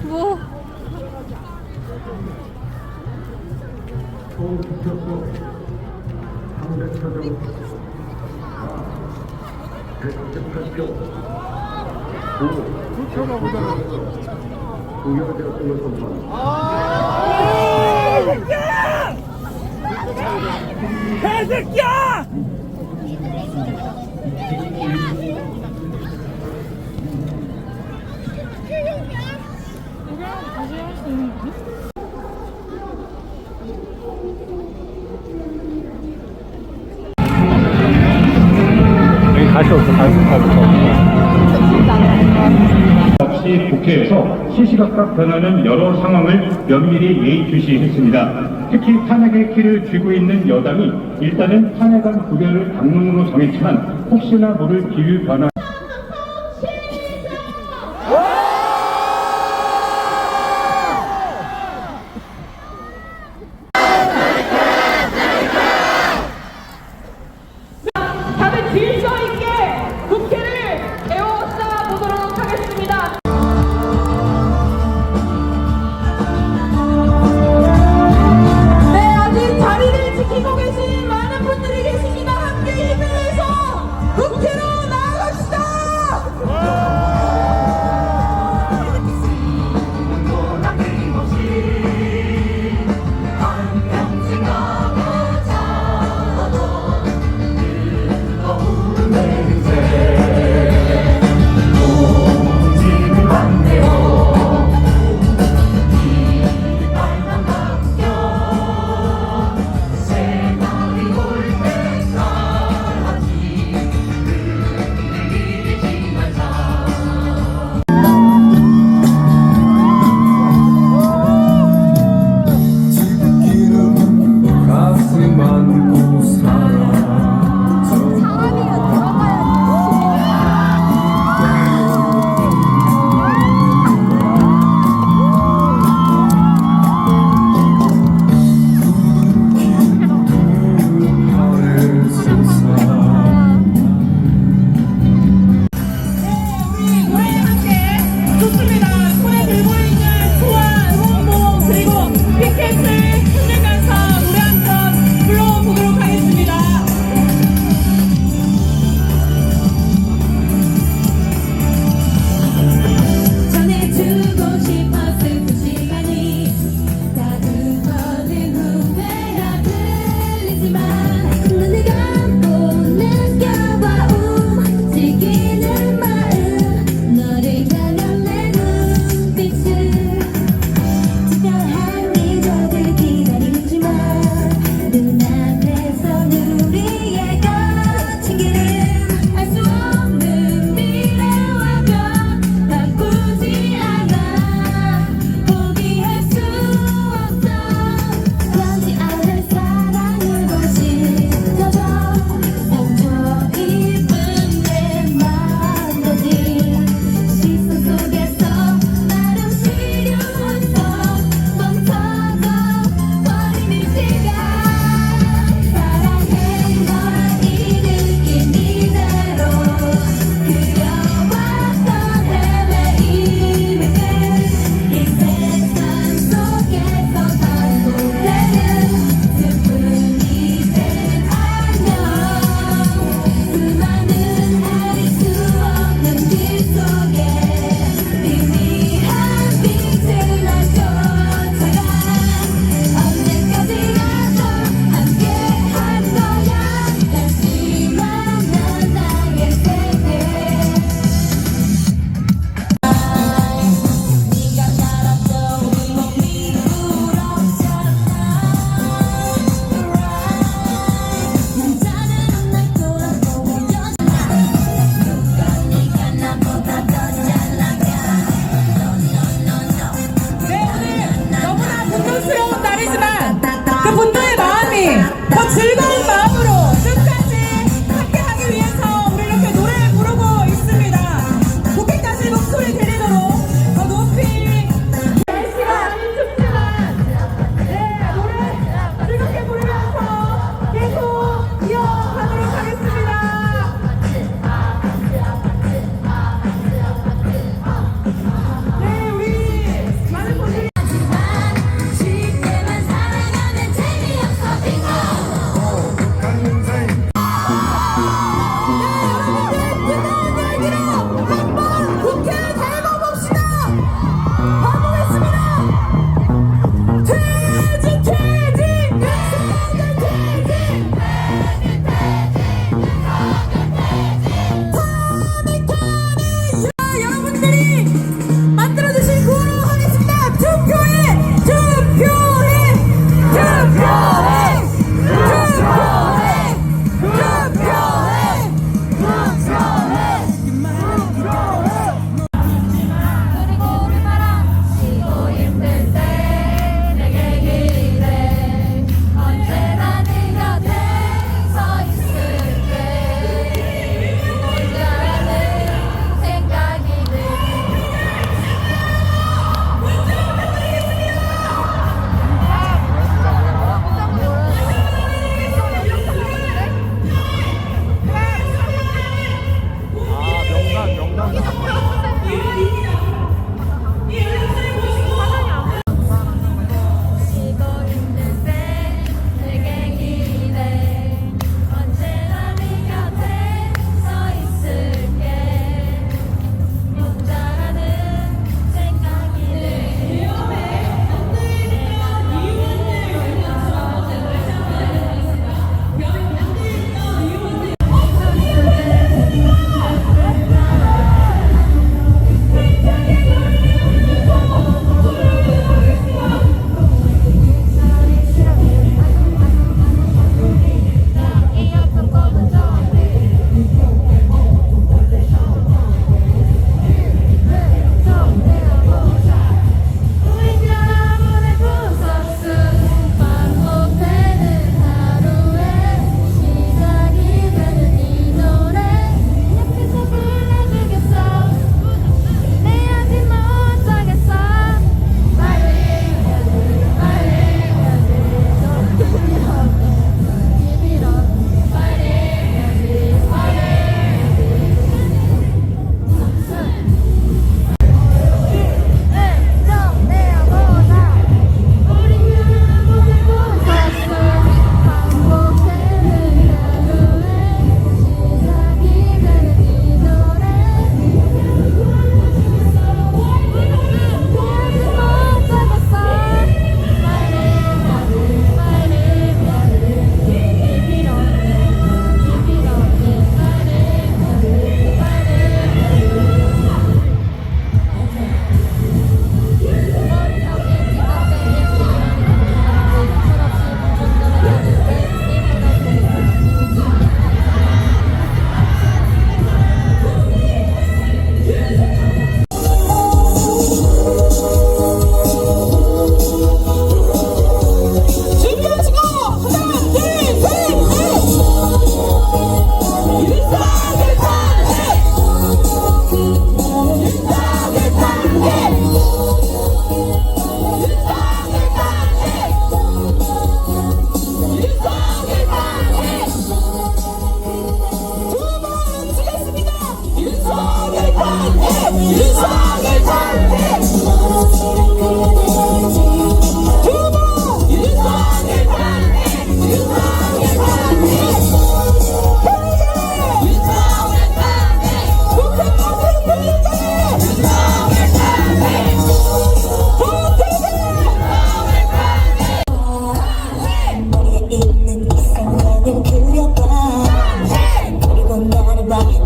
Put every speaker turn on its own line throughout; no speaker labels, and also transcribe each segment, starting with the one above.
뭐?
개새끼야!
다시 할 수 있는 거니?
여기 다시 없어, 다시 없이 국회에서 시시각각 변하는 여러 상황을 면밀히 예의주시했습니다. 특히 탄핵의 키를 쥐고 있는 여당이 일단은 탄핵안 구별을 당론으로 정했지만 혹시나 모를 기후 변화
다들 질서 있게 국회를 에워싸 보도록 하겠습니다. 네, 아직 자리를 지키고 계신 많은 분들이 계십니다. 함께 힘을 내서 국회로 나아갑시다.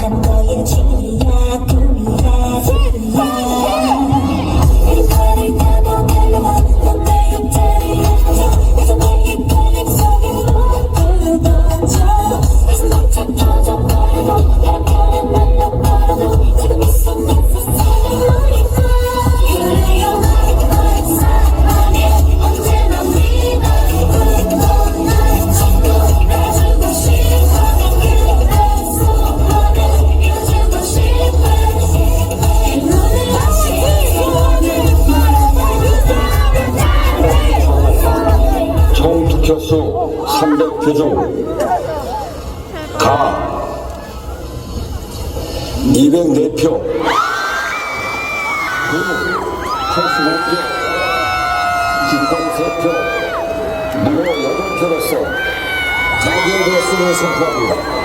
난 너의 진리야 꿈이야 세계야 이 발을 타고 달려봐 넌 내 옆자리야 그래서 너의 발을 속에 눈물을 던져 그래서 멈춰 터져버리고 다른 편에 날려버려도 지금 이 순간 세상을 노릴 거야 그래요 너의 사랑이 언제나 믿어 그리고 나의 친구 해주고 싶어
총 득표수 300표 중 가 204표, 구 85표, 기권 3표, 무효 8표로서 자결되었음을 선포합니다.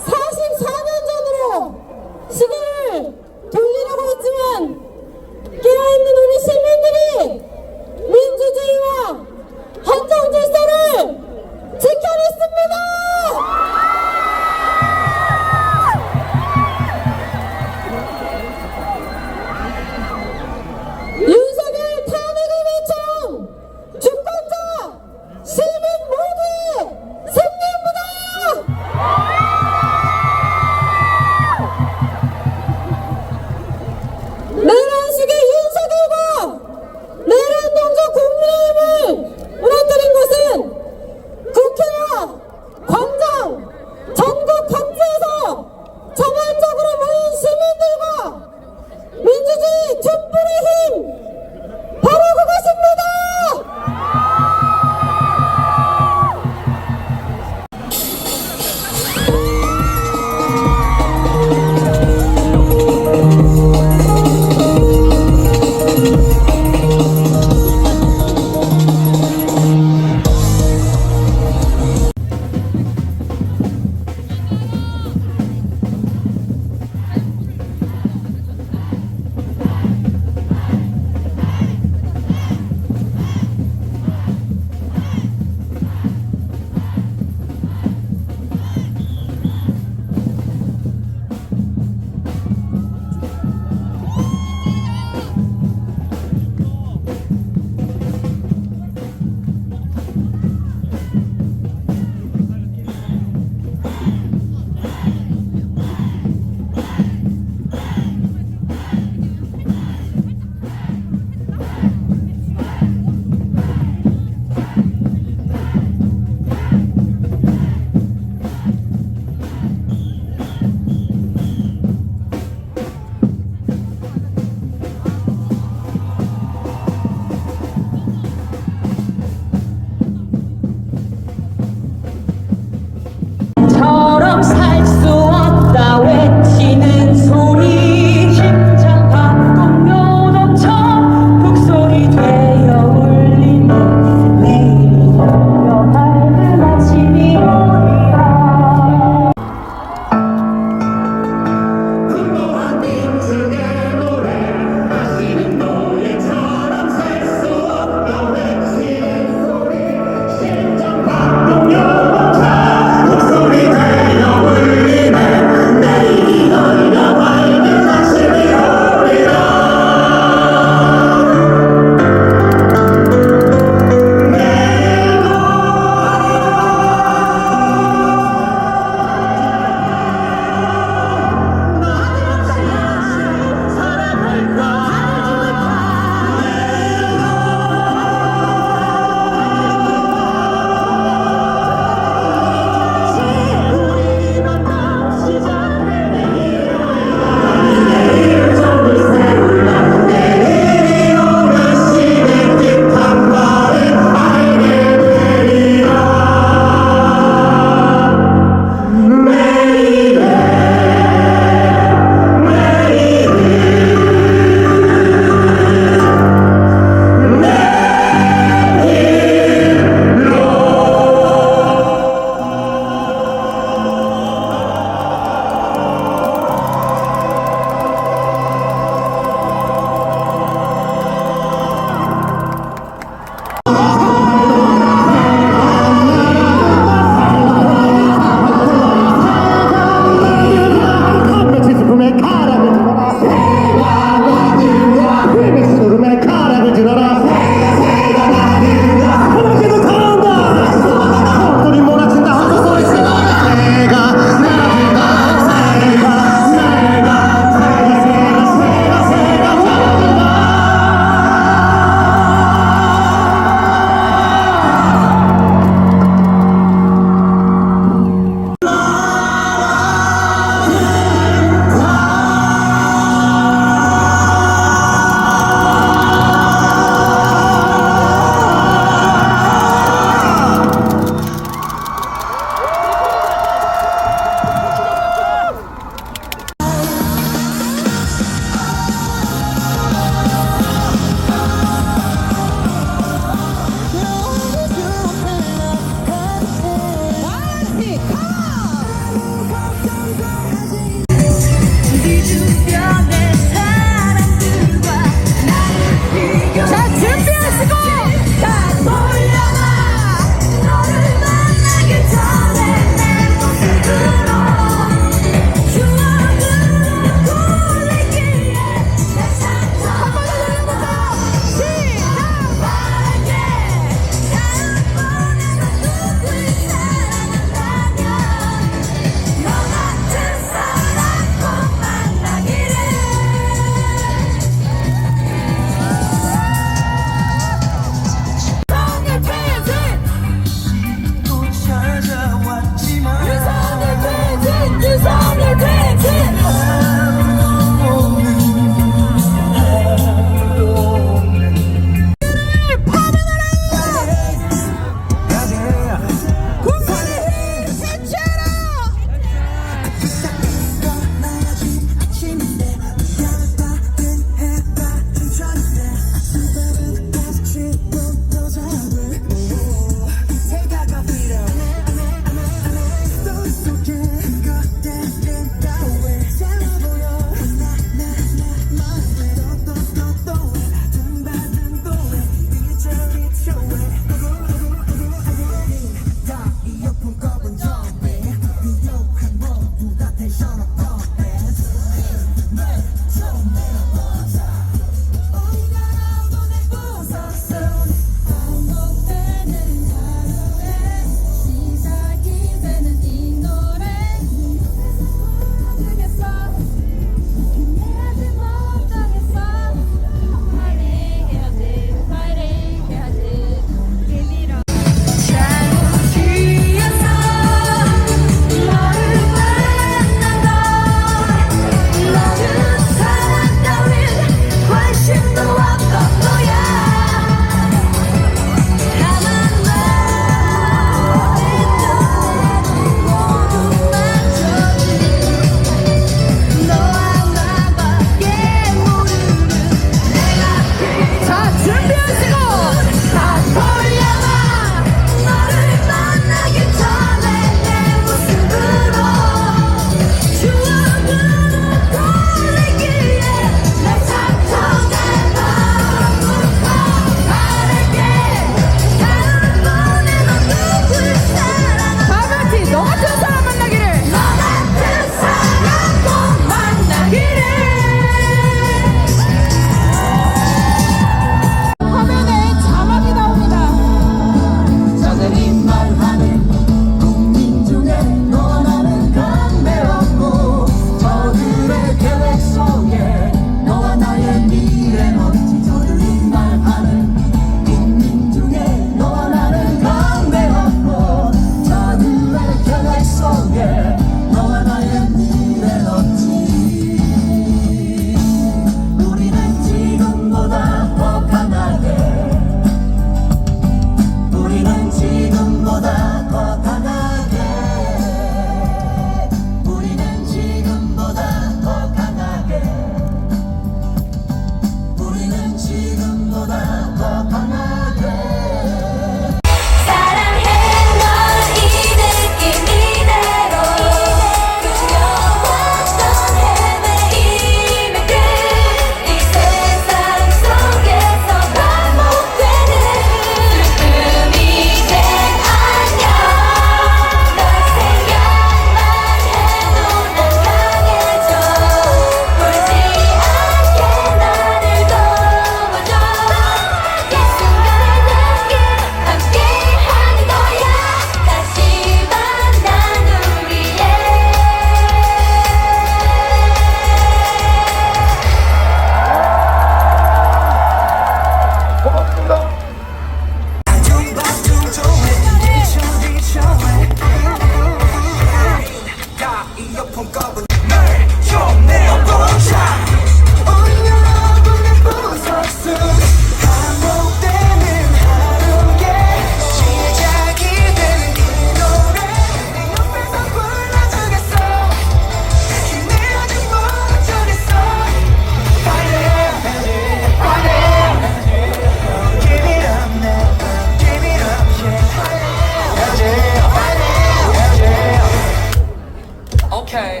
오케이.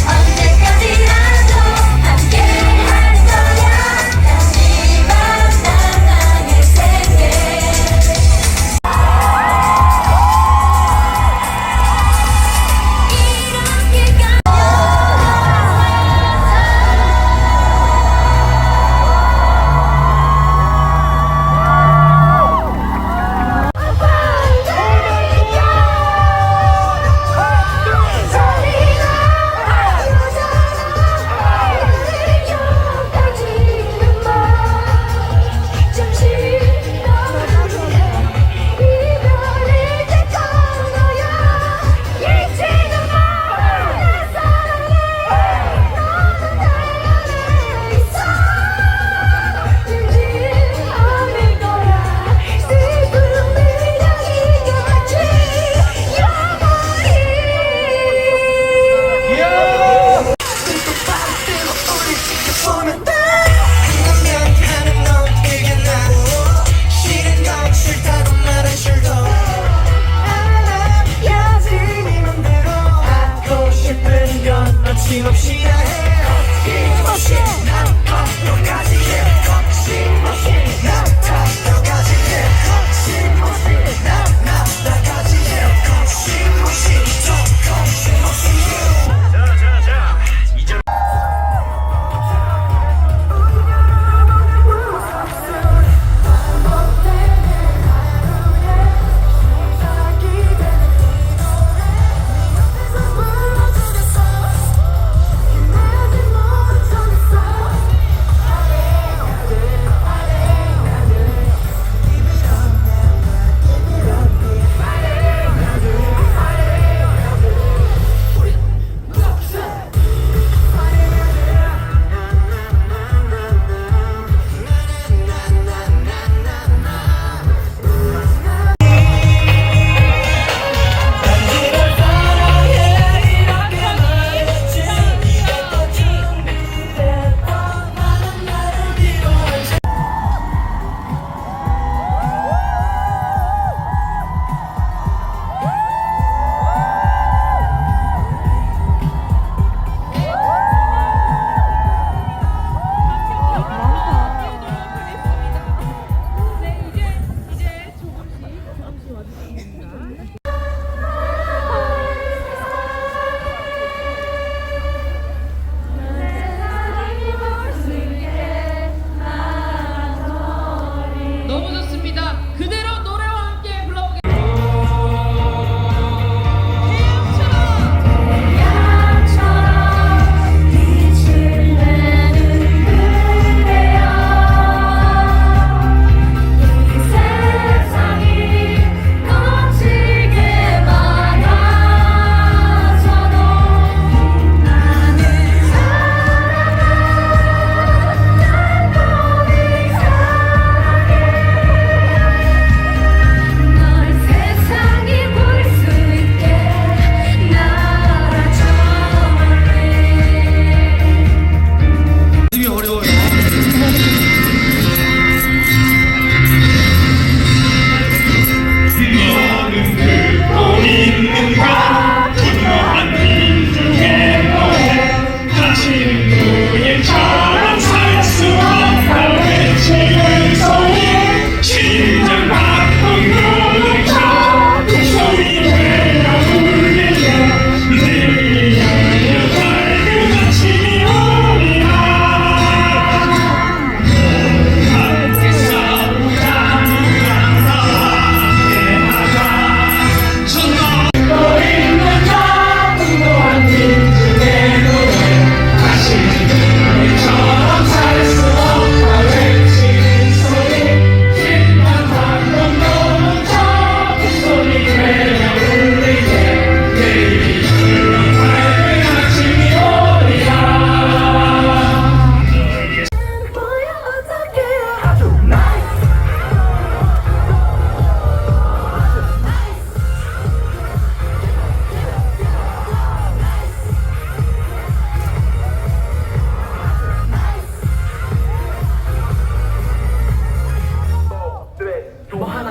언제까지라도 함께하는 거야 다시 만난 나의 세계 이렇게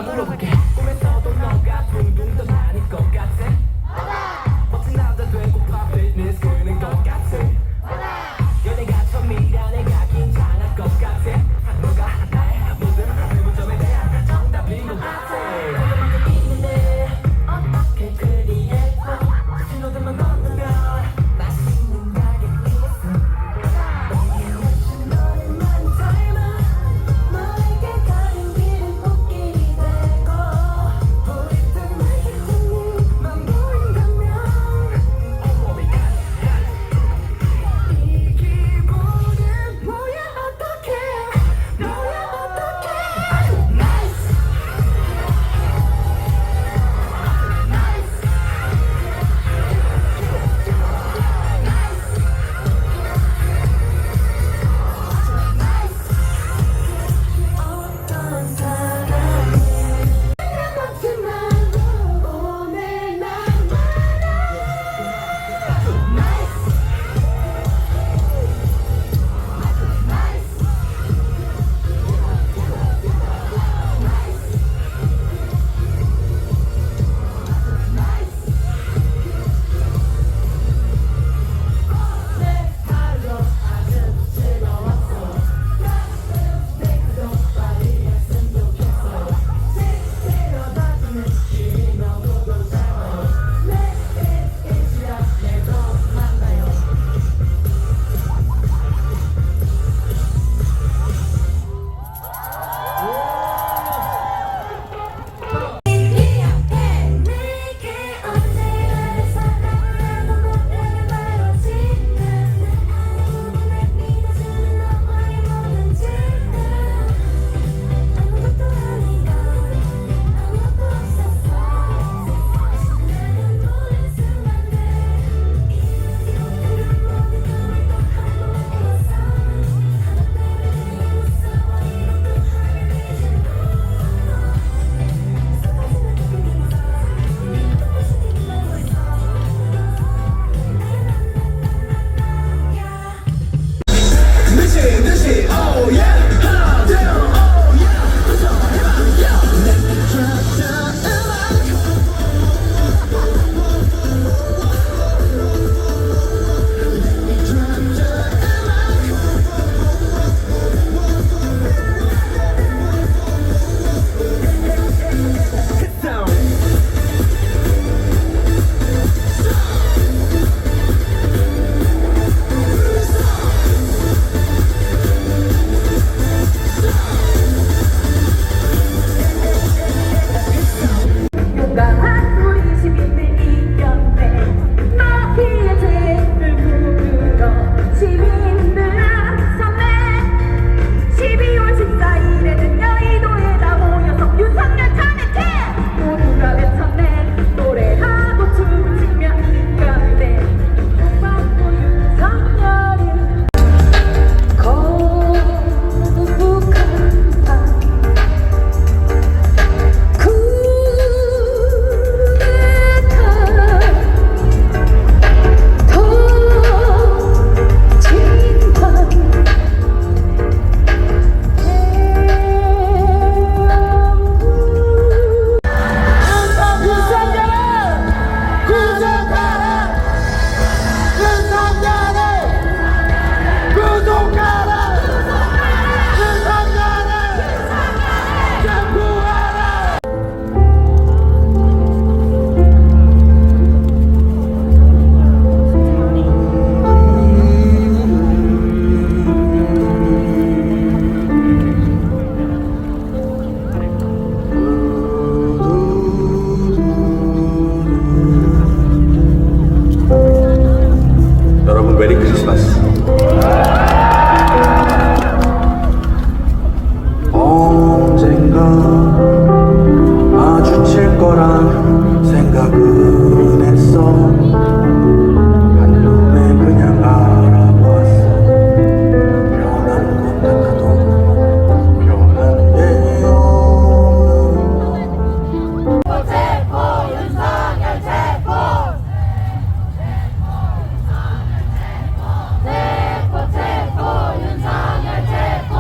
물어볼게 꿈에서도 너가 둥둥 떠다닐 것 같아 멋진 남자 되고파 피트니스 끄는 것 같아 연애가 처음이라 내가 긴장할 것 같아 너가 나의 모든 의문점에 대한 정답인 것 같아 너만큼 있는데 어떻게 그리 예뻐 신호등만 건너면 맛있는 가격이 있어
너는 많이 닮아 너에게 가는 길은 꽃길이 되고 우리 둘만 깃든 일만 보인다면 이 기분은 뭐야 어떡해 너야 어떡해 Nice 어떤 사람이 생각하지만 오늘 나만아 Nice 내 발로 아주 즐거웠어 내 그동 빨리 했으면 좋겠어 데려다 주는 느낌이 너무도 잘 내 일지라 내도 만나요 기억해 내게 언제나 사랑하고 모든 바로 지금 날 믿어주는 너와의 모든 지금 아무것도 아니야 아무것도 없었어 나는 모든 순간들 이루지 못한 모든 꿈을 또 한번 꿨어 하나 때문에 무서워 이것도 하늘 용감한 우리 시민들 이겼네 마피아 죄를 물으러 시민들 앞서네 12월 14일에는 여의도에 다 모여서 윤석열 탄핵해 모두가 외쳤네 노래하고 춤을 추며 이겼네 고맙고 윤석열은 거북한 밤
여러분 메리 크리스마스. 언젠가 마주칠 거란 생각은 했어. 한눈에 그냥 알아보았어. 변한 것 같아도 변한 게 없는
체포 윤석열 체포 윤석열 체포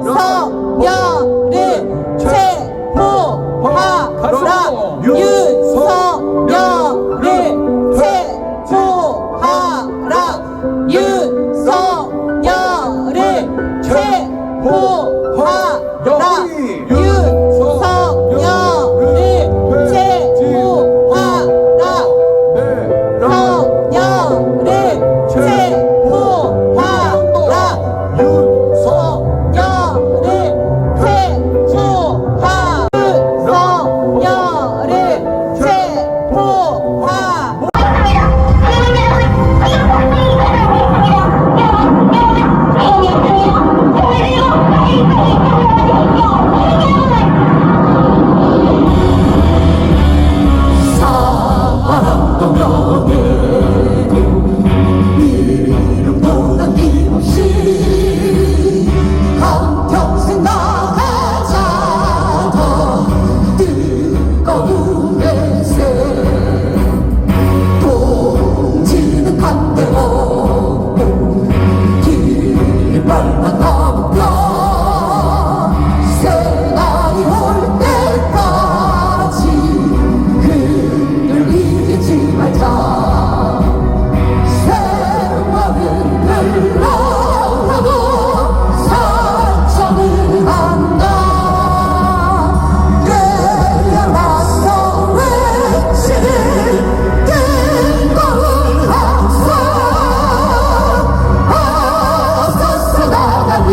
윤석열을 체포하라. 윤석열을 체포하라. 윤석열을 체포하라. 윤석열을 체포하라. 윤석열을 체포하라. 윤석열을
한평생 나가자 더 뜨거운 내세 동지는 간대로 뒷발만 남겨 새날이 올 때까지 흔들리지 말자 세월은 흘러가도 상처는 한다 깨어나서 외치는 뜨거운 함성 어서서 나가니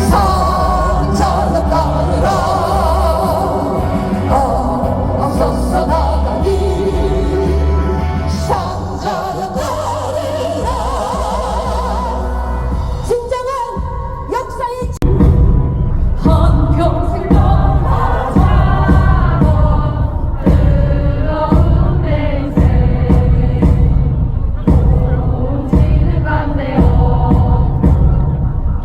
상자여 따르라 어서서 나가니 상자여 따르라 진정한 역사의
한평생 넘어가자 뜨거운 내세 동지는 간대요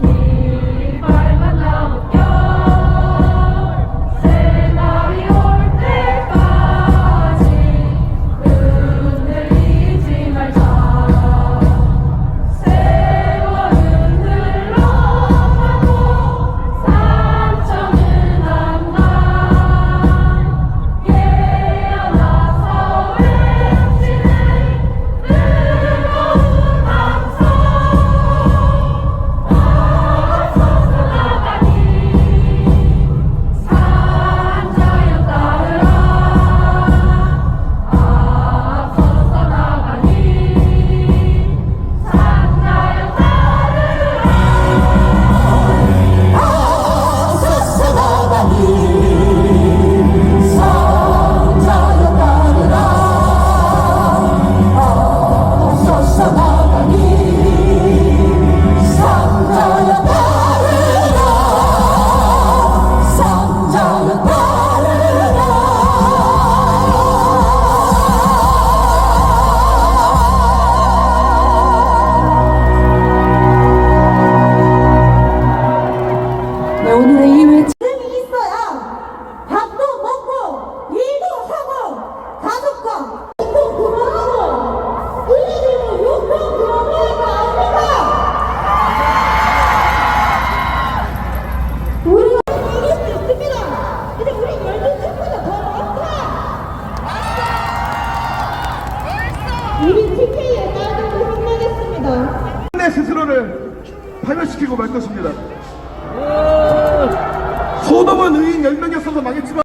깃발만 남겨 새날이 올 때까지 흔들리지 말자 세월은 흘러가도 상처는 한다 깨어나서 외치는 뜨거운 함성 어서서 나가니 상자여 따르라 앞서서 나가니 상자여 따르라
어서서 나가니 상자여 따르라 어서서 나가니 상자여 따르라 상자여 따르라
네, 오늘의 이 외침
힘이 있어야 밥도 먹고 일도 하고 가족과 욕도 그만하고 우리들도 욕도 그만하는 거 아닙니까? 우리가 이길 수 있습니다. 근데 우리 12층보다 더 많다. 우리 TK의 딸들도 힘내겠습니다.
내 스스로를 파멸시키고 말 것입니다. 소돔은 의인 10명이었어서 망했지만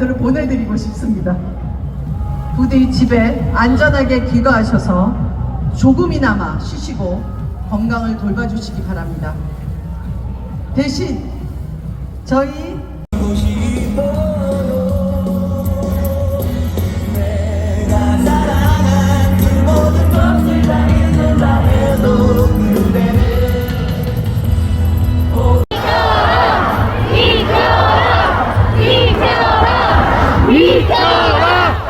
를 보내드리고 싶습니다. 부디 집에 안전하게 귀가하셔서 조금이나마 쉬시고 건강을 돌봐주시기 바랍니다. 대신 저희
이겨라! 이겨라!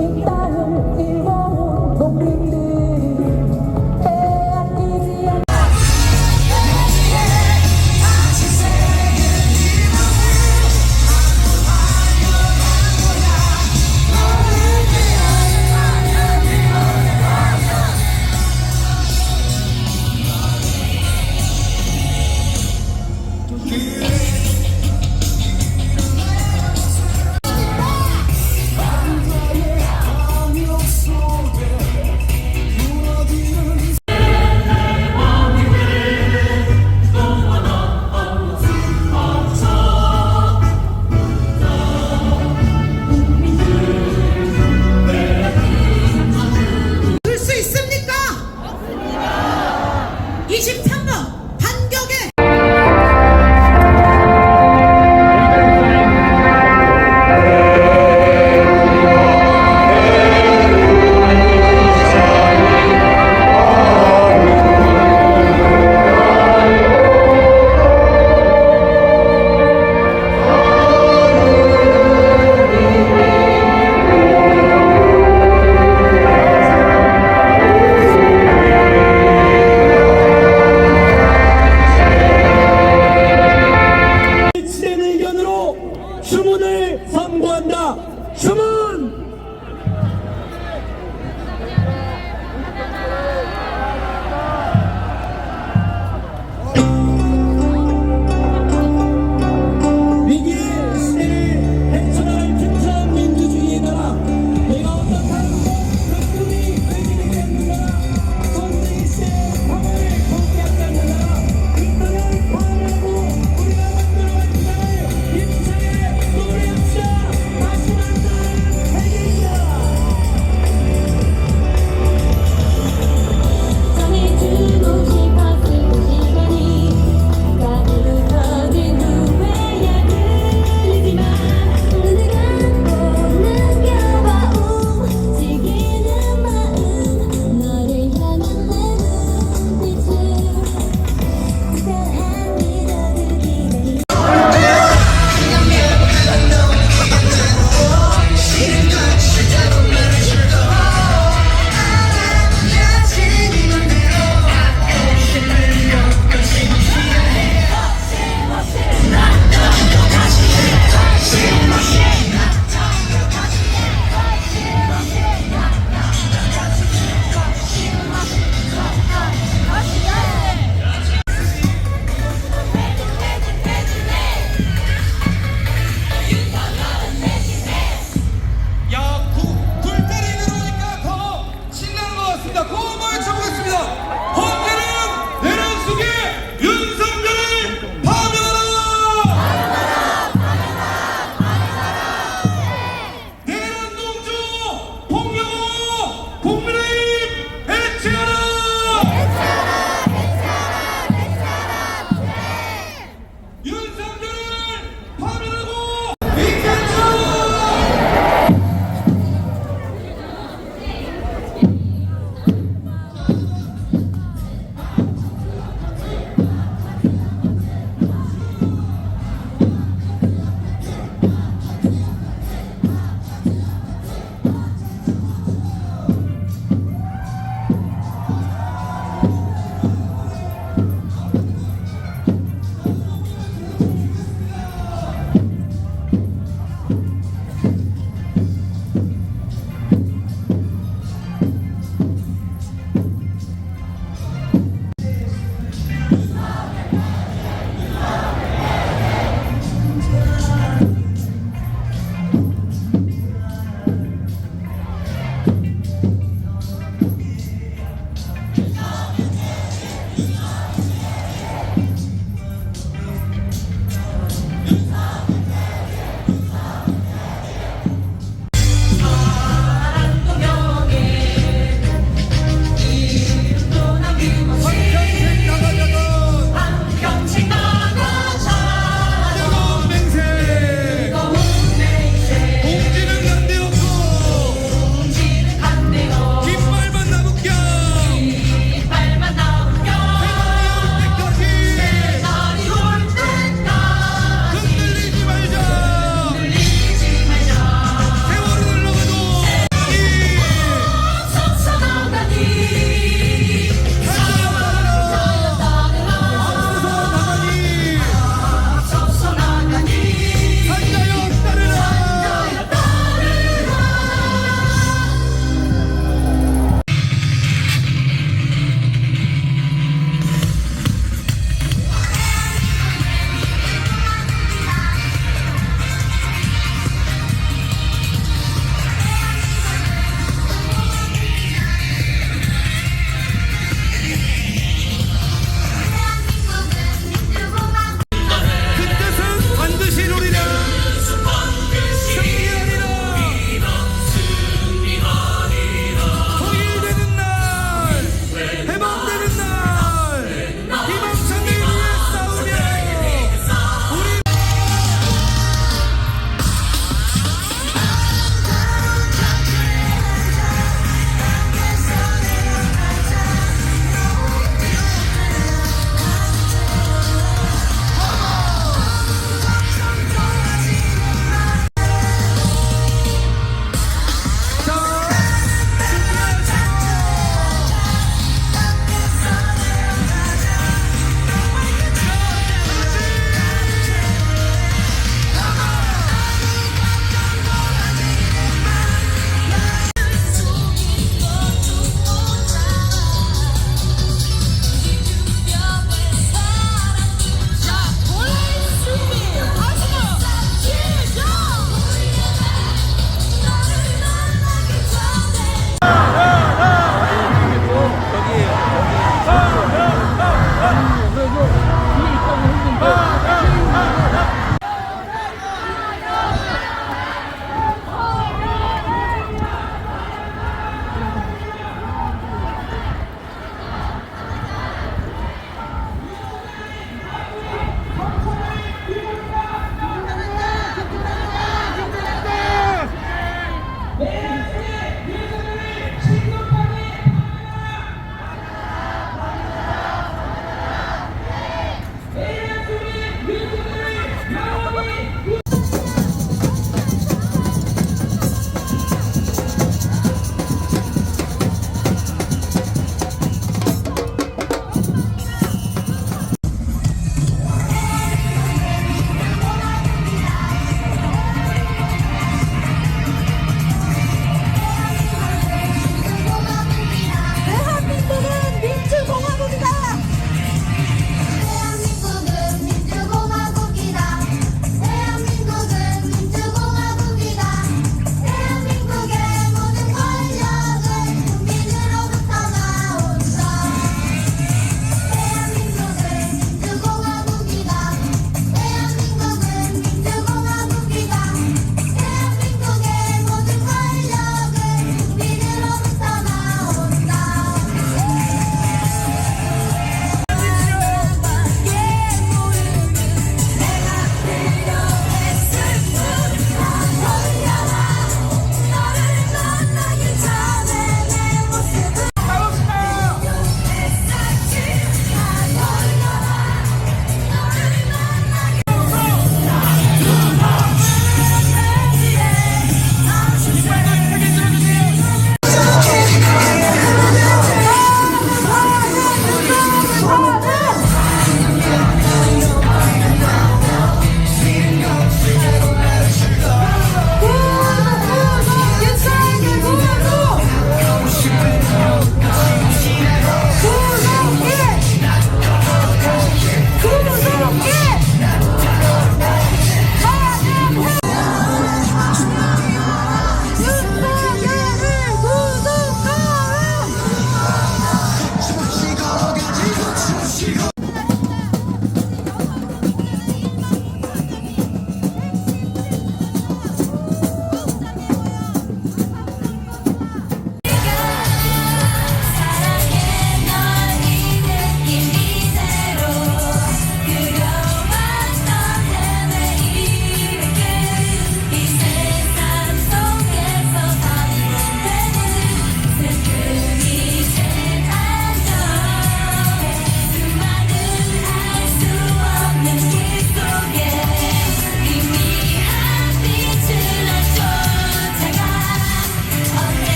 이 땅을 일궈온 농민들이 빼앗기지 않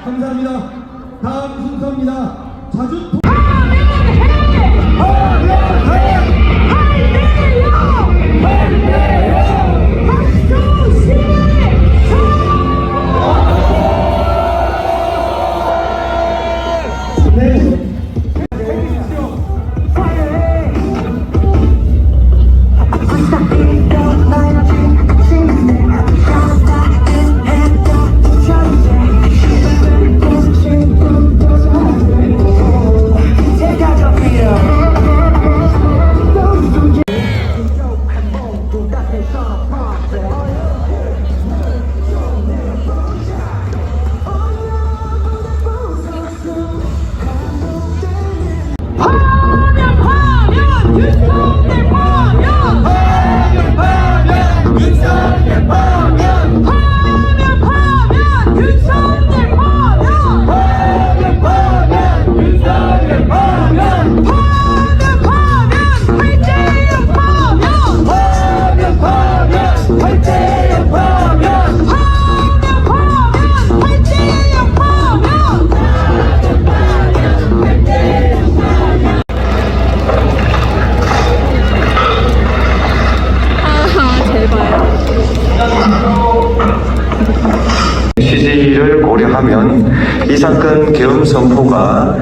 감사합니다. 다음 순서입니다. 자주
취지를 고려하면 이 사건 계엄 선포가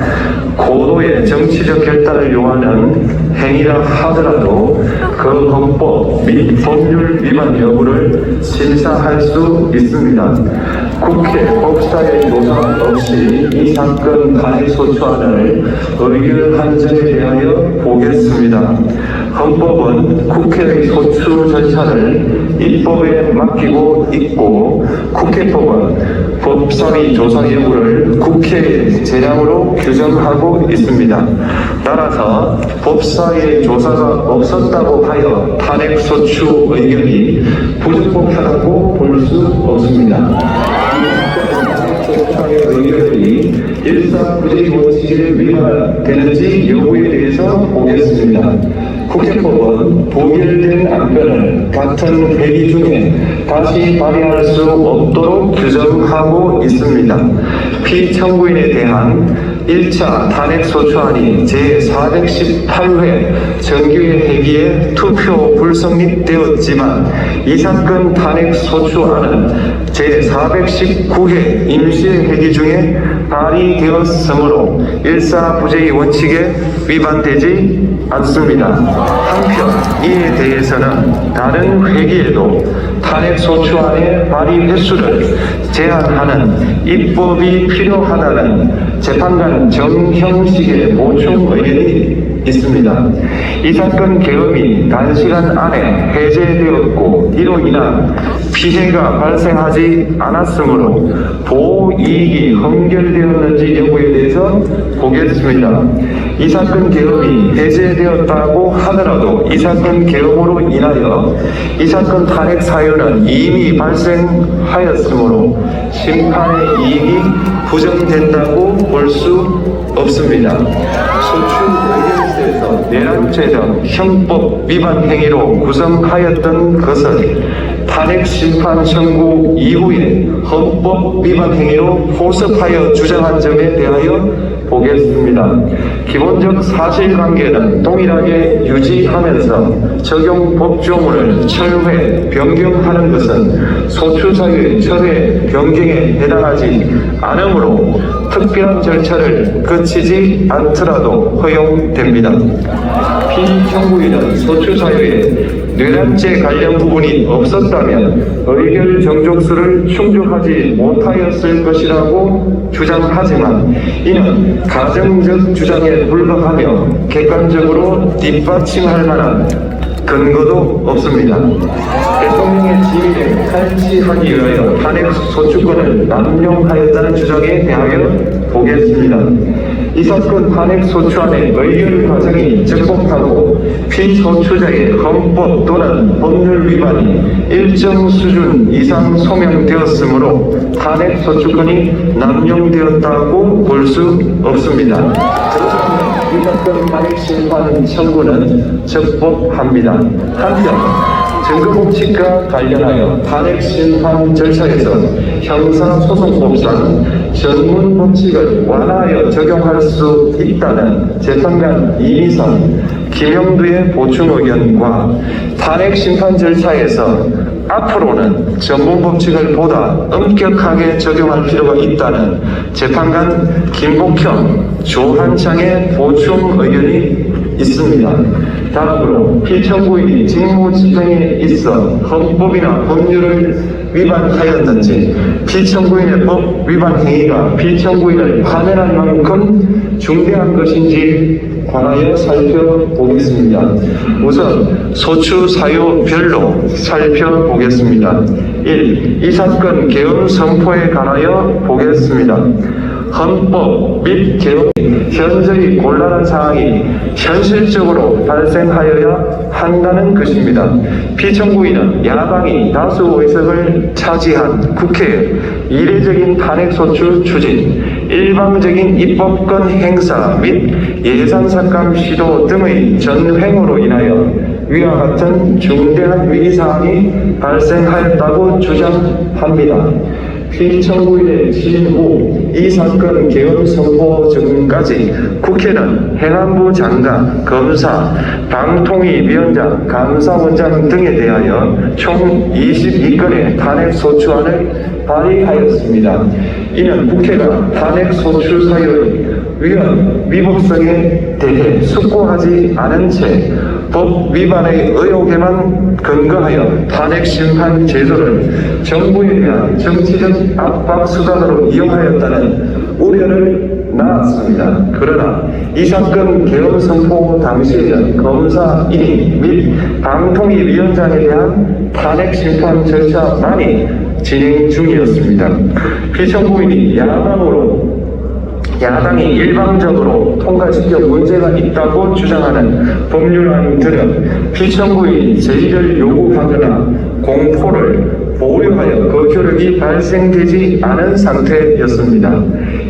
고도의 정치적 결단을 요하는 행위라 하더라도 그 헌법 및 법률 위반 여부를 심사할 수 있습니다. 국회 법사위 조사 없이 이 사건 가해소추안을 의결한 점에 대하여 보겠습니다. 헌법은 국회의 소추 절차를 입법에 맡기고 있고 국회법은 법사위 조사 여부를 국회의 재량으로 규정하고 있습니다. 따라서 법사위의 조사가 없었다고 하여 탄핵소추 의견이 부적법하다고 볼 수 없습니다. 의견이 일사부재의 원칙에 위반되는지 여부에 대해서 보겠습니다. 국회법은 부결된 안건을 같은 회기 중에 다시 발의할 수 없도록 규정하고 있습니다. 피청구인에 대한 1차 탄핵소추안이 제418회 정기회 회기에 투표 불성립되었지만 이 사건 탄핵소추안은 제419회 임시회기 중에 발의되었으므로 일사부재의 원칙에 위반되지 않습니다. 한편 이에 대해서는 다른 회기에도 탄핵소추안의 발의 횟수를 제한하는 입법이 필요하다는 재판관 정형식의 보충 의견이 있습니다. 이 사건 계엄이 단시간 안에 해제되었고 이로 인한 피해가 발생하지 않았으므로 보호이익이 헌결되었는지 여부에 대해서 보겠습니다. 이 사건 계엄이 해제되었다고 하더라도 이 사건 계엄으로 인하여 이 사건 탄핵 사유는 이미 발생하였으므로 심판의 이익이 부정된다고 볼 수 없습니다. 소추 의견서에서 내란죄적 형법 위반 행위로 구성하였던 것은 탄핵 심판 청구 이후에 헌법 위반 행위로 포섭하여 주장한 점에 대하여 보겠습니다. 기본적 사실관계는 동일하게 유지하면서 적용 법조문을 철회, 변경하는 것은 소추사유의 철회, 변경에 해당하지 않으므로 특별한 절차를 거치지 않더라도 허용됩니다. 피청구인은 소추사유에 뇌란죄 관련 부분이 없었다면 의결 정족수를 충족하지 못하였을 것이라고 주장하지만 이는 가정적 주장에 불과하며 객관적으로 뒷받침할 만한 근거도 없습니다. 대통령의 지위를 탈취하기 위하여 탄핵 소추권을 남용하였다는 주장에 대하여 보겠습니다. 이 사건 탄핵 소추안의 의결 과정이 적법하고 피소추자의 헌법 또는 법률 위반이 일정 수준 이상 소명되었으므로 탄핵 소추권이 남용되었다고 볼 수 없습니다. 이 사건 탄핵 심판 청구는 적법합니다. 한편 증거법칙과 관련하여 탄핵 심판 절차에서 형사소송법상 전문 법칙을 완화하여 적용할 수 있다는 재판관 이미선, 김영두의 보충 의견과 탄핵 심판 절차에서 앞으로는 전문 법칙을 보다 엄격하게 적용할 필요가 있다는 재판관 김복형, 조한창의 보충 의견이 있습니다. 다음으로 피청구인이 직무집행에 있어 헌법이나 법률을 위반하였는지, 피청구인의 법 위반 행위가 피청구인을 파면할 만큼 중대한 것인지 관하여 살펴보겠습니다. 우선 소추 사유별로 살펴보겠습니다. 1. 이 사건 계엄 선포에 관하여 보겠습니다. 헌법 및 계엄 현재의 곤란한 상황이 현실적으로 발생하여야 한다는 것입니다. 피청구인은 야당이 다수 의석을 차지한 국회의 이례적인 탄핵소추 추진, 일방적인 입법권 행사 및 예산삭감 시도 등의 전횡으로 인하여 위와 같은 중대한 위기사항이 발생하였다고 주장합니다. 피청구인의 지인 후 이 사건 계엄 선포 전까지 국회는 행안부 장관, 검사, 방통위위원장, 감사원장 등에 대하여 총 22건의 탄핵소추안을 발의하였습니다. 이는 국회가 탄핵소추 사유의 위헌, 위법성에 대해 숙고하지 않은 채 법 위반의 의혹에만 근거하여 탄핵 심판 제도를 정부에 대한 정치적 압박 수단으로 이용하였다는 우려를 낳았습니다. 그러나 이 사건 계엄 선포 당시에는 검사 1인 및 방통위위원장에 대한 탄핵 심판 절차만이 진행 중이었습니다. 피청구인이 야당이 일방적으로 통과시켜 문제가 있다고 주장하는 법률안들은 피청구인이 제의를 요구하거나 공포를 보류하여 그 효력이 발생되지 않은 상태였습니다.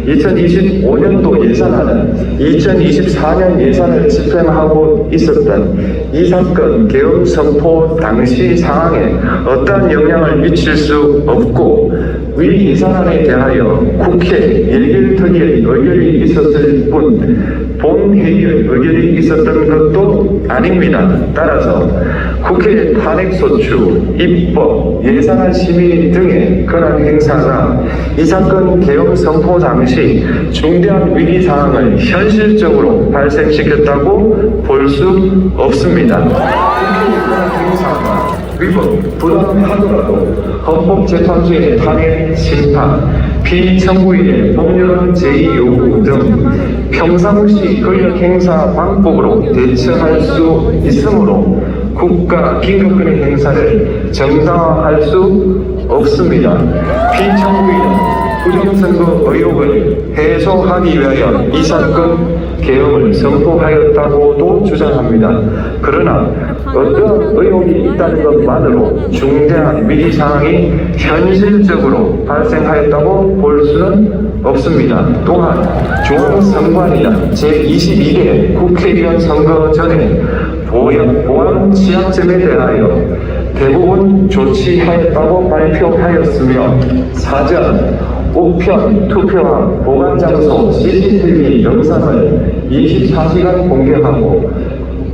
2025년도 예산안은 2024년 예산을 집행하고 있었던 이 사건 계엄 선포 당시 상황에 어떠한 영향을 미칠 수 없고, 위 예산안에 대하여 국회 예결특위의 의결이 있었을 뿐 본회의의 의결이 있었던 것도 아닙니다. 따라서 국회의 탄핵소추, 입법, 예산안 심의 등의 권한 행사가 이 사건 계엄 선포 당시 중대한 위기 상황을 현실적으로 발생시켰다고 볼 수 없습니다. 국회의 권한 행사가 위법, 부당하더라도 헌법재판소의 탄핵 심판, 피청구인의 법률안 제의 요구 등 평상시 권력 행사 방법으로 대처할 수 있으므로 국가 긴급권의 행사를 정당화할 수 없습니다. 피청구인은 부정선거 의혹을 해소하기 위하여 이 사건 계엄을 선포하였다고도 주장합니다. 그러나 어떤 의혹이 있다는 것만으로 중대한 위기 상황이 현실적으로 발생하였다고 볼 수는 없습니다. 또한 중앙선관위는 제22대 국회의원 선거 전에 보안 취약점에 대하여 대부분 조치하였다고 발표하였으며, 사전, 우편, 투표함, 보관장소, CCTV 영상을 24시간 공개하고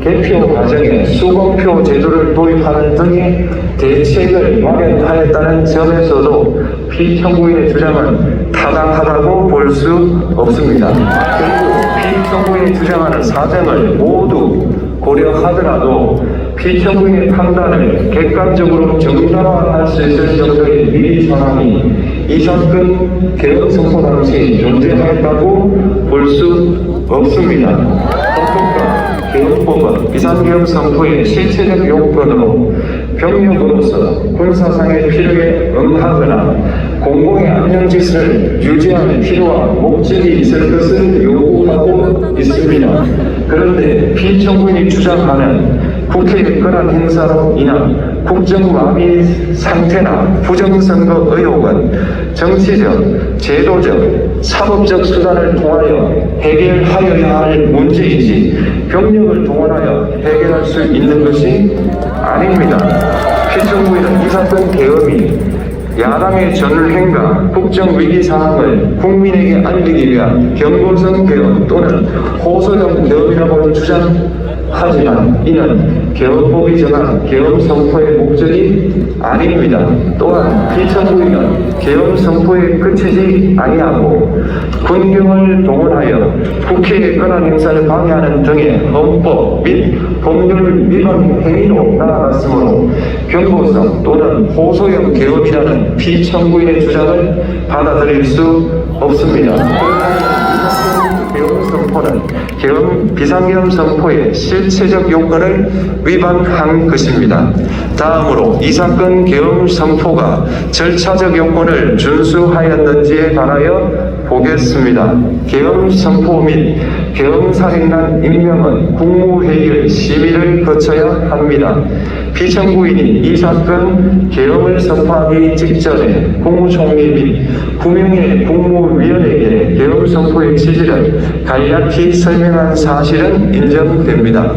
개표 과정에 수검표 제도를 도입하는 등의 대책을 마련하였다는 점에서도 피청구인의 주장은 타당하다고 볼 수 없습니다. 그리고 피청구인이 주장하는 사정을 모두 고려하더라도 피청구인의 판단을 객관적으로 정당화할 수 있을 정도의 위기 상황이 이 사건 계엄 선포 당시 존재하였다고 볼 수 없습니다. 헌법과 계엄법은 비상계엄 선포의 실체적 요건으로 병력으로서 군사상의 필요에 응하거나 공공의 안녕질서를 유지하는 필요와 목적이 있을 것을 요구하고 있습니다. 그런데 피청구인이 주장하는 국회의 권한 행사로 인한 국정마비 상태나 부정선거 의혹은 정치적, 제도적, 사법적 수단을 통하여 해결하여야 할 문제이지 병력을 동원하여 해결할 수 있는 것이 아닙니다. 피청구인은 이 사건 계엄이 야당의 전횡과 국정위기 상황을 국민에게 알리기 위한 경고성 계엄 또는 호소형 계엄이라고 주장하지만 이는 계엄법이 정한 계엄 선포의 목적이 아닙니다. 또한 피청구인은 계엄 선포에 그치지 아니하고 군경을 동원하여 국회의 권한 행사를 방해하는 등의 헌법 및 법률 위반 행위로 나아갔으므로 경고성 또는 호소형 계엄이라는 피청구인의 주장을 받아들일 수 없습니다. 계엄 선포는 비상계엄 선포의 실체적 요건을 위반한 것입니다. 다음으로 이 사건 계엄 선포가 절차적 요건을 준수하였는지에 관하여 보겠습니다. 계엄 선포 및 계엄 사령관 임명은 국무회의의 심의를 거쳐야 합니다. 피청구인이 이 사건 계엄을 선포하기 직전에 국무총리 및 9명의 국무위원에게 계엄 선포의 취지를 간략히 설명한 사실은 인정됩니다.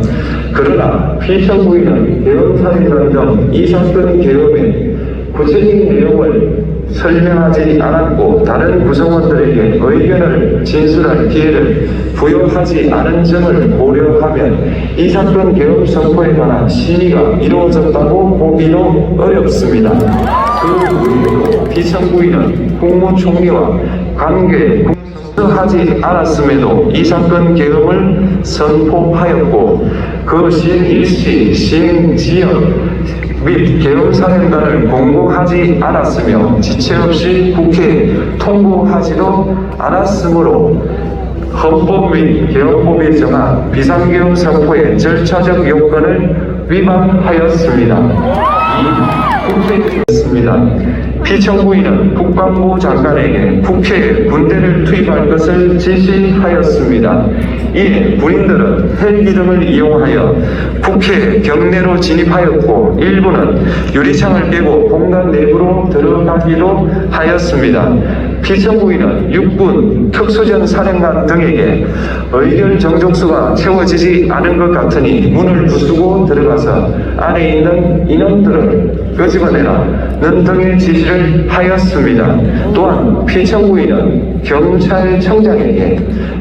그러나 피청구인은 계엄사령관 등 이 사건 계엄의 구체적인 내용을 설명하지 않았고 다른 구성원들에게 의견을 진술할 기회를 부여하지 않은 점을 고려하면 이 사건 계엄 선포에 관한 심의가 이루어졌다고 보기도 어렵습니다. 그 외에도 피청구인은 국무총리와 관계 하지 않았음에도 이 사건 계엄을 선포하였고 그 시행 일시, 시행 지역 및 계엄사령관을 공고하지 않았으며 지체 없이 국회에 통보하지도 않았으므로 헌법 및 계엄법이 정한 비상계엄 선포의 절차적 요건을 위반하였습니다. 국회였습니다. 피청구인은 국방부 장관에게 국회에 군대를 투입할 것을 지시하였습니다. 이에 군인들은 헬기 등을 이용하여 국회 경내로 진입하였고 일부는 유리창을 깨고 공단 내부로 들어가기도 하였습니다. 피청구인은 육군 특수전 사령관 등에게 의결 정족수가 채워지지 않은 것 같으니 문을 부수고 들어가서 안에 있는 인원들을 끄집어내라는 등의 지시를 하였습니다. 또한 피청구인은 경찰청장에게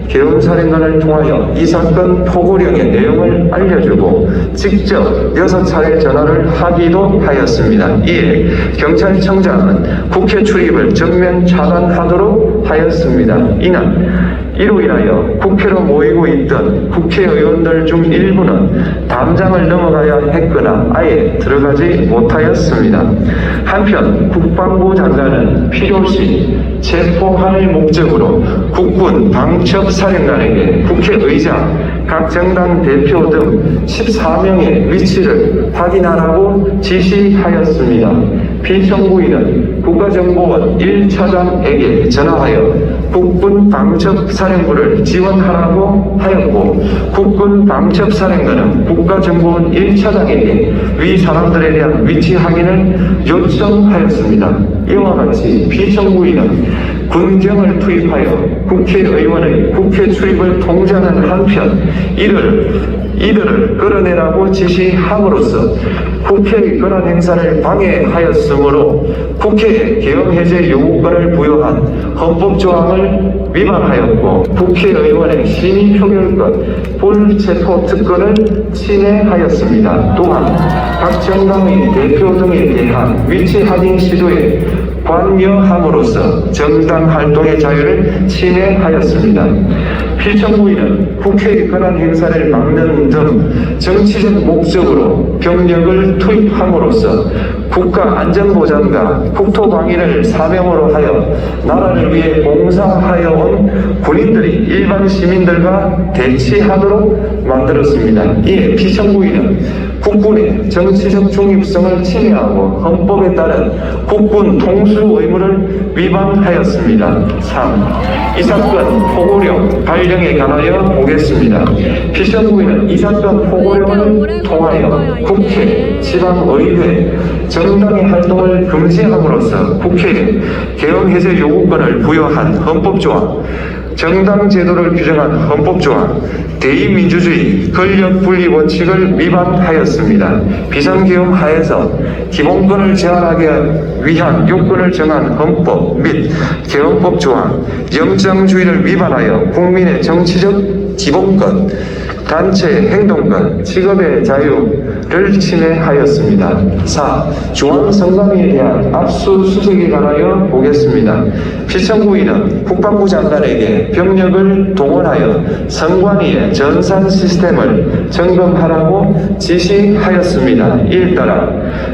계엄사령관을 통하여 이 사건 포고령의 내용을 알려주고 직접 6차례 전화를 하기도 하였습니다. 이에 경찰청장은 국회 출입을 전면 차단하도록 하였습니다. 이로 인하여 국회로 모이고 있던 국회의원들 중 일부는 담장을 넘어가야 했거나 아예 들어가지 못하였습니다. 한편 국방부 장관은 필요시 체포할 목적으로 국군 방첩사령관에게 국회의장, 각 정당 대표 등 14명의 위치를 확인하라고 지시하였습니다. 피청구인은 국가정보원 1차장에게 전화하여 국군 방첩사령부를 지원하라고 하였고 국군 방첩사령관은 국가정보원 1차장에게 위 사람들에 대한 위치 확인을 요청하였습니다. 이와 같이 피청구인은 군경을 투입하여 국회의원의 국회 출입을 통제하는 한편 이들을 끌어내라고 지시함으로써 국회의 권한 행사를 방해하였으므로 국회에 계엄 해제 요구권을 부여한 헌법 조항을 위반하였고 국회의원의 심의 표결권, 불체포 특권을 침해하였습니다. 또한 각 정당의 대표 등에 대한 위치 확인 시도에 관여함으로써 정당 활동의 자유를 침해하였습니다. 피청구인은 국회의 권한 행사를 막는 등 정치적 목적으로 병력을 투입함으로써 국가 안전보장과 국토방위를 사명으로 하여 나라를 위해 봉사하여 온 군인들이 일반 시민들과 대치하도록 만들었습니다. 이에 피청구인은 국군의 정치적 중립성을 침해하고 헌법에 따른 국군 통수 의무를 위반하였습니다. 3. 이 사건 포고령 발령에 관하여 보겠습니다. 피청구인은 이 사건 포고령을 통하여 국회, 지방의회, 정당의 활동을 금지함으로써 국회에 계엄해제 요구권을 부여한 헌법조항, 정당 제도를 규정한 헌법조항, 대의민주주의, 권력분리 원칙을 위반하였습니다. 비상계엄 하에서 기본권을 제한하기 위한 요건을 정한 헌법 및 계엄법 조항, 영장주의를 위반하여 국민의 정치적 기본권, 단체 행동권, 직업의 자유를 침해하였습니다. 4. 중앙선관위에 대한 압수수색에 관하여 보겠습니다. 피청구인은 국방부 장관에게 병력을 동원하여 선관위의 전산 시스템을 점검하라고 지시하였습니다. 이에 따라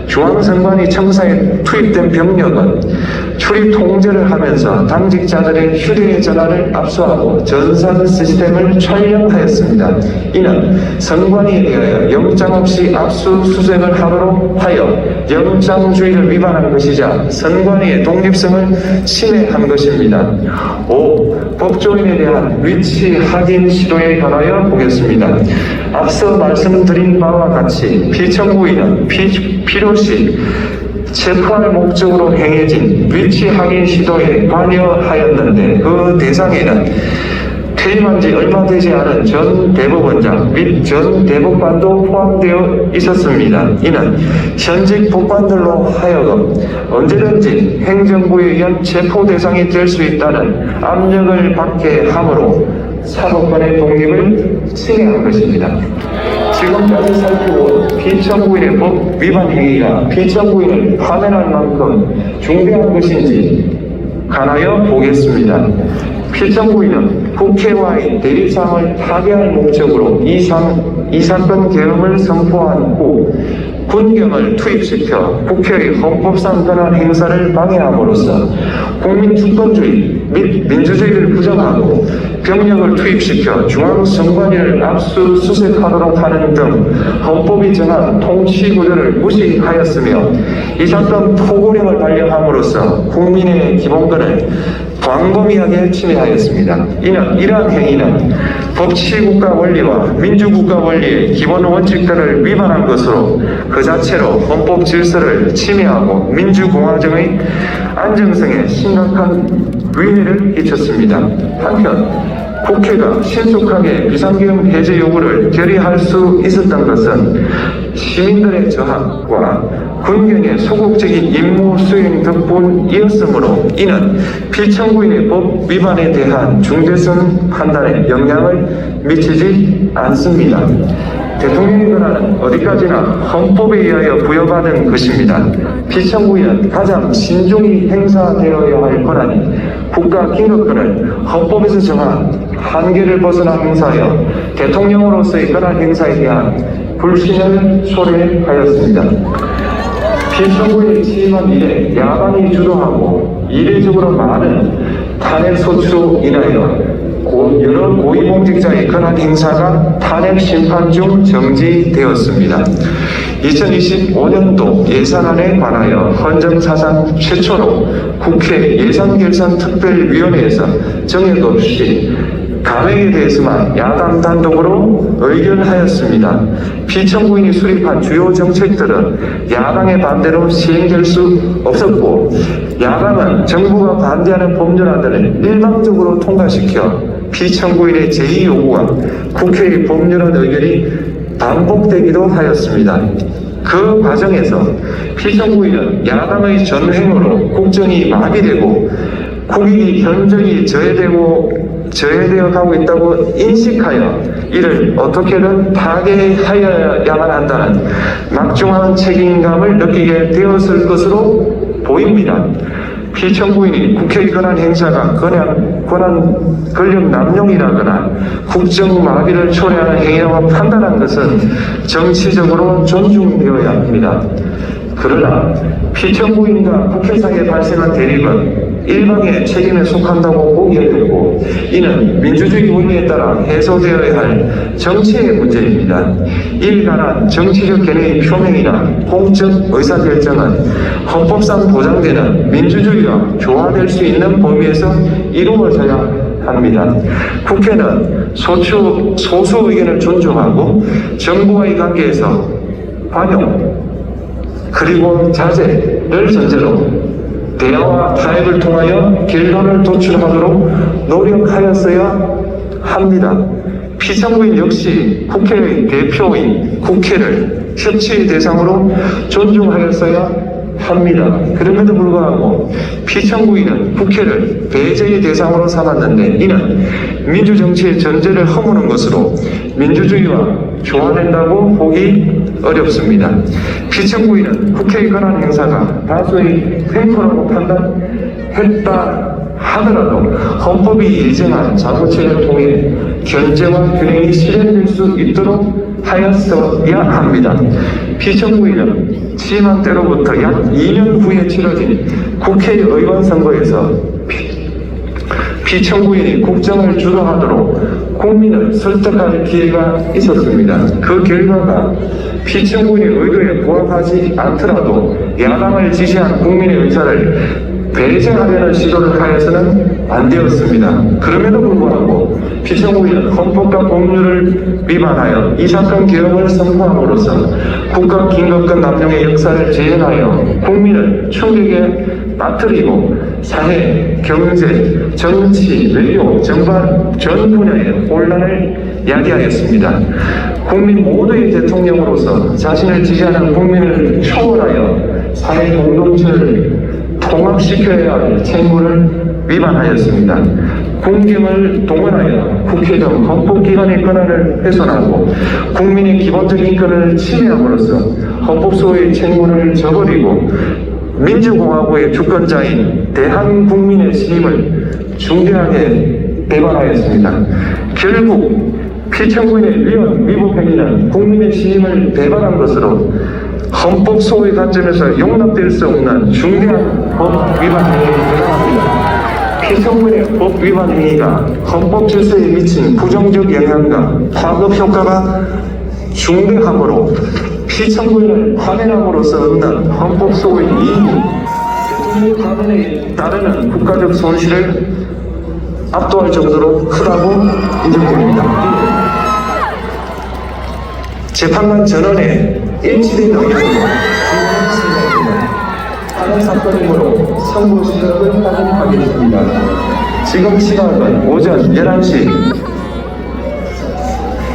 중앙선관위 청사에 투입된 병력은 출입 통제를 하면서 당직자들의 휴대전화를 압수하고 전산 시스템을 촬영하였습니다. 이는 선관위에 대하여 영장 없이 압수수색을 하도록 하여 영장주의를 위반한 것이자 선관위의 독립성을 침해한 것입니다. 5. 법조인에 대한 위치 확인 시도에 관하여 보겠습니다. 앞서 말씀드린 바와 같이 피청구인은 필요시 체포할 목적으로 행해진 위치 확인 시도에 관여하였는데 그 대상에는 퇴임한 지 얼마 되지 않은 전 대법원장 및 전 대법관도 포함되어 있었습니다. 이는 현직 법관들로 하여금 언제든지 행정부에 의한 체포 대상이 될 수 있다는 압력을 받게 하므로 사법권의 독립을 침해한 것입니다. 지금까지 살펴본 피청구인의 법 위반 행위가 피청구인을 파면할 만큼 중대한 것인지 관하여 보겠습니다. 피청구인은 국회와의 대립상을 타개할 목적으로 이 사건 계엄을 선포한 후 군경을 투입시켜 국회의 헌법상 권한 행사를 방해함으로써 국민 주권주의 및 민주주의를 부정하고 병력을 투입시켜 중앙선관위를 압수수색하도록 하는 등 헌법이 정한 통치구조를 무시하였으며 이 사건 포고령을 발령함으로써 국민의 기본권을 광범위하게 침해하였습니다. 이러한 행위는 법치국가 원리와 민주국가 원리의 기본 원칙들을 위반한 것으로 그 자체로 헌법 질서를 침해하고 민주공화정의 안정성에 심각한 위해를 끼쳤습니다. 한편 국회가 신속하게 비상계엄 해제 요구를 결의할 수 있었던 것은 시민들의 저항과 군경의 소극적인 임무 수행 덕분이었으므로 이는 피청구인의 법 위반에 대한 중대성 판단에 영향을 미치지 않습니다. 대통령의 권한은 어디까지나 헌법에 의하여 부여받은 것입니다. 피청구인은 가장 신중히 행사되어야 할 권한이 국가 기능권을 헌법에서 정한 한계를 벗어나 행사하여 대통령으로서의 권한 행사에 대한 불신을 초래하였습니다. 피청구인이 취임한 이래 야당이 주도하고 이례적으로 많은 탄핵 소추로 인하여 여러 고위공직자의 권한 행사가 탄핵 심판 중 정지되었습니다. 2025년도 예산안에 관하여 헌정사상 최초로 국회 예산결산특별위원회에서 정액 없이 감액에 대해서만 야당 단독으로 의결하였습니다. 피청구인이 수립한 주요 정책들은 야당의 반대로 시행될 수 없었고 야당은 정부가 반대하는 법률안들을 일방적으로 통과시켜 피청구인의 제2 요구와 국회의 법률안 의결이 반복되기도 하였습니다. 그 과정에서 피청구인은 야당의 전횡으로 국정이 마비되고 국익이 현저히 저해되어 가고 있다고 인식하여 이를 어떻게든 타개하여야만 한다는 막중한 책임감을 느끼게 되었을 것으로 보입니다. 피청구인이 국회의 권한 행사가 권력 남용이라거나 국정 마비를 초래하는 행위라고 판단한 것은 정치적으로 존중되어야 합니다. 그러나 피청구인과 국회 사이에 발생한 대립은 일방의 책임에 속한다고 보기 어렵고 이는 민주주의 원리에 따라 해소되어야 할 정치의 문제입니다. 이에 관한 정치적 견해의 표명이나 공적 의사결정은 헌법상 보장되는 민주주의와 조화될 수 있는 범위에서 이루어져야 합니다. 국회는 소수 의견을 존중하고 정부와의 관계에서 관용 그리고 자제를 전제로 대화와 타협을 통하여 결론을 도출하도록 노력하였어야 합니다. 피청구인 역시 국회의 대표인 국회를 협치의 대상으로 존중하였어야 합니다. 그럼에도 불구하고 피청구인은 국회를 배제의 대상으로 삼았는데 이는 민주정치의 전제를 허무는 것으로 민주주의와 조화된다고 보기 어렵습니다. 피청구인은 국회의 권한 행사가 다수의 횡포라고 판단했다 하더라도 헌법이 예정한 자구체를 통해 견제와 균형이 실현될 수 있도록 하였어야 합니다. 피청구인은 취임한 때로부터 약 2년 후에 치러진 국회의원 선거에서 피청구인이 국정을 주도하도록 국민을 설득할 기회가 있었습니다. 그 결과가 피청구인의 의도에 부합하지 않더라도 야당을 지지한 국민의 의사를 배제하려는 시도를 하여서는 안 되었습니다. 그럼에도 불구하고 피청구인은 헌법과 법률을 위반하여 이 사건 개혁을 선포함으로써 국가 긴급권 남용의 역사를 재현하여 국민을 충격에 빠뜨리고 사회, 경제, 정치, 외교, 전반 전 분야의 혼란을 야기하였습니다. 국민 모두의 대통령으로서 자신을 지지하는 국민을 초월하여 사회 공동체를 통합시켜야 할 책무를 위반하였습니다. 공경을 동원하여 국회 등 헌법기관의 권한을 훼손하고 국민의 기본적인 인권을 침해함으로써 헌법소의 책무를 저버리고 민주공화국의 주권자인 대한국민의 신임을 중대하게 배반하였습니다. 결국 피청구인의 위법 행위는 국민의 신임을 배반한 것으로 헌법 소의 관점에서 용납될 수 없는 중대한 법 위반 행위에 해당합니다. 피청구인의 법 위반 행위가 헌법 질서에 미친 부정적 영향과 파급 효과가 중대하므로 피청구인을 파면함으로써 얻는 헌법 소의 이익이 대통령 파면에 따르는 국가적 손실을 압도할 정도로 크다고 인정됩니다. 재판관 전원의 일치된 의견으로 진행했습니다. 하는 사건이므로 선고 시각을 확인하겠습니다. 지금 시각은 오전 11시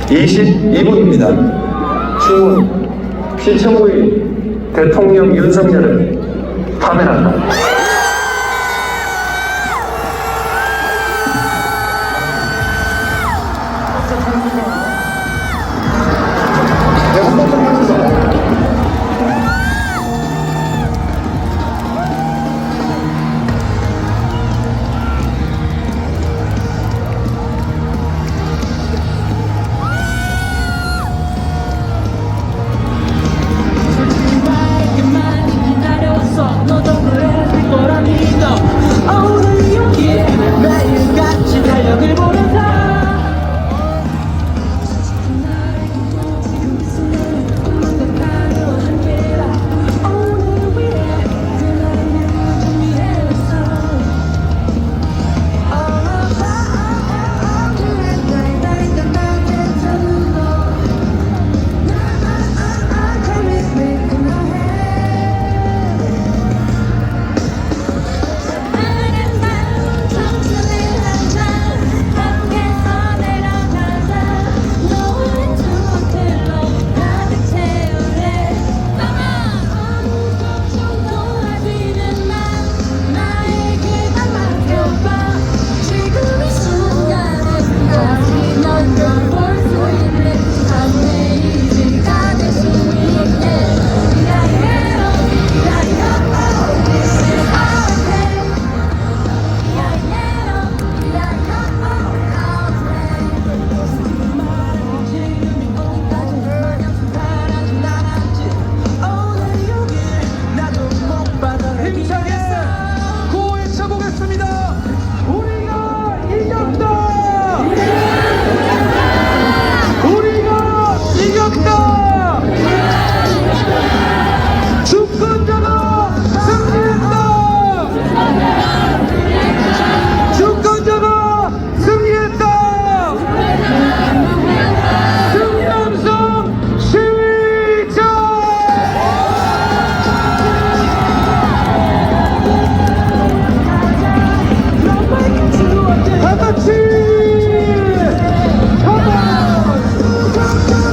22분입니다. 주문 피청구인 대통령 윤석열을 파면한다.
솔직히 말할게만 기다려왔어 너도 그래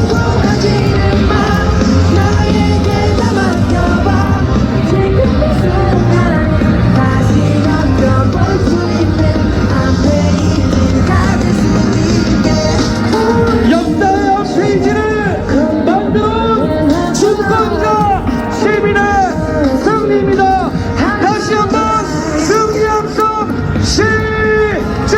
걱정하지는 마 나에게 다 맡겨봐 지금 이 순간 다시 넘겨볼 수 있는 앞에 있는 가질 수 있게
역사의 페이지를 만드는 주권자 시민의 승리입니다. 다시 한번 승리 함성 시작!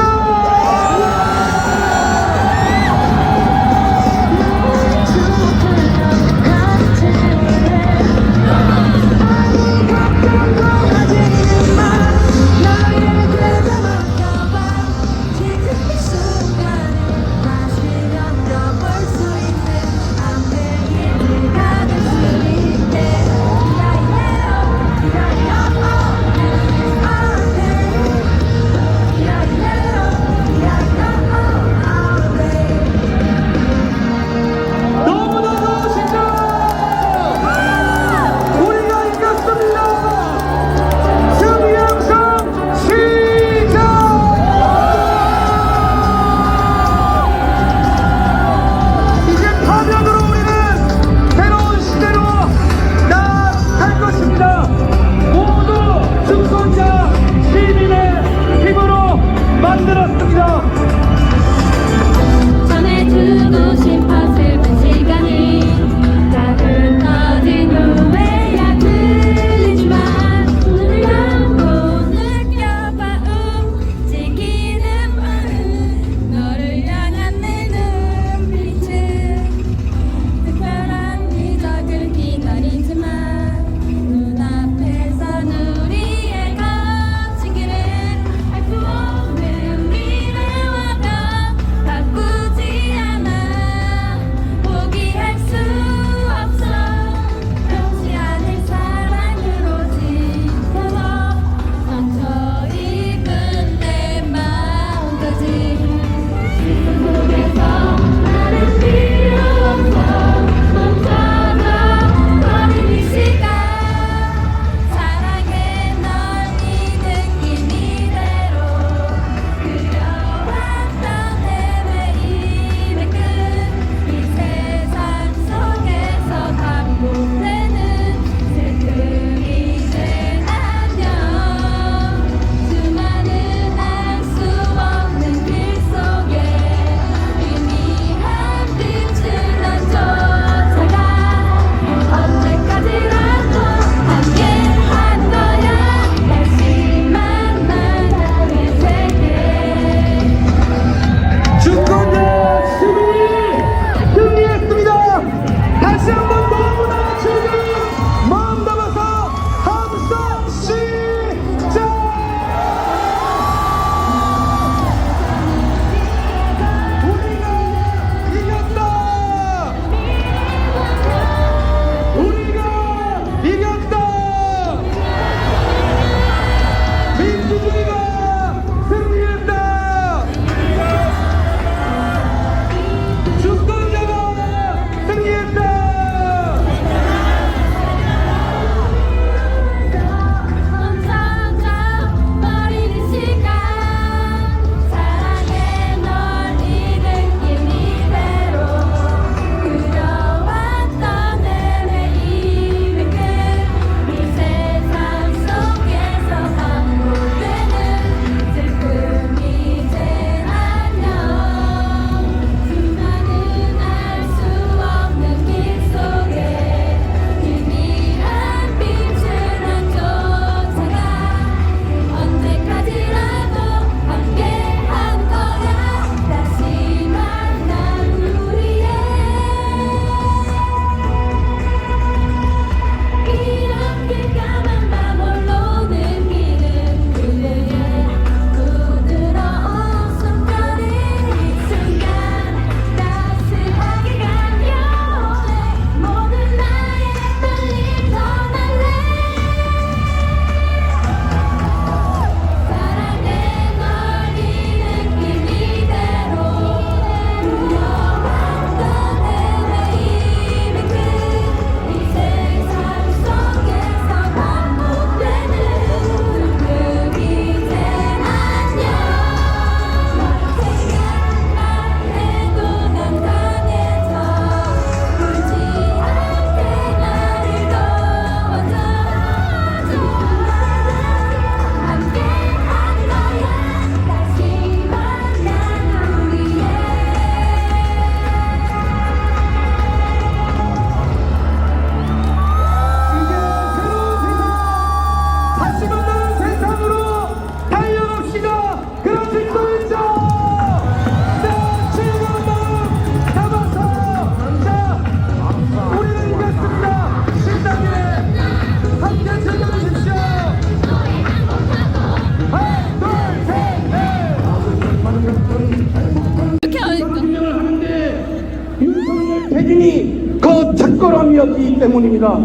직거람이었기 때문입니다.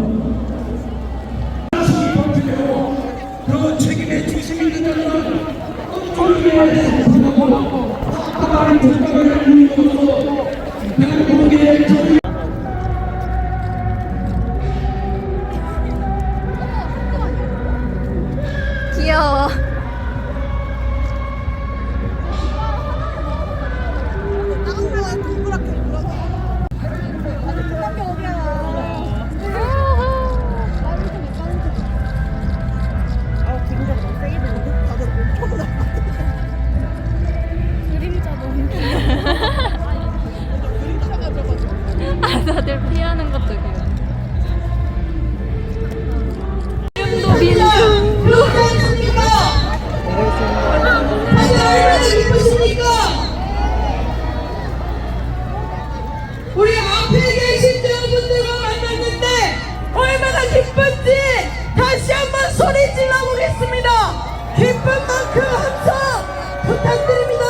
그 책임의 중심 있는 자들은
귀여워. 아, 다들 피하는 것도 귀여워. 이름도 민수.
그렇지 않습니까? 다들 얼마나 기쁘십니까? 우리 앞에 계신 여러분들과 만났는데 얼마나 기쁜지 다시 한번 소리 질러 보겠습니다. 기쁜 만큼 함성 부탁드립니다.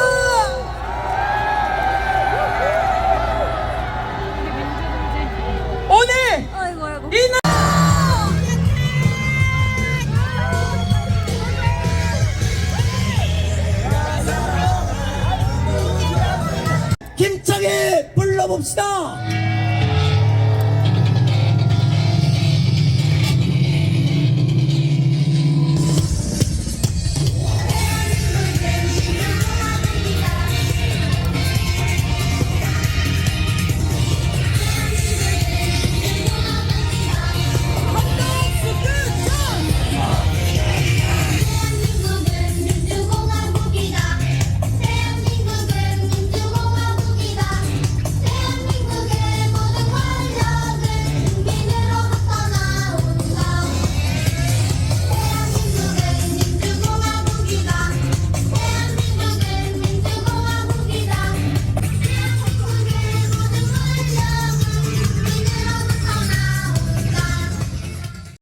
오늘
아이고 아이고.
이 날 힘차게 불러봅시다.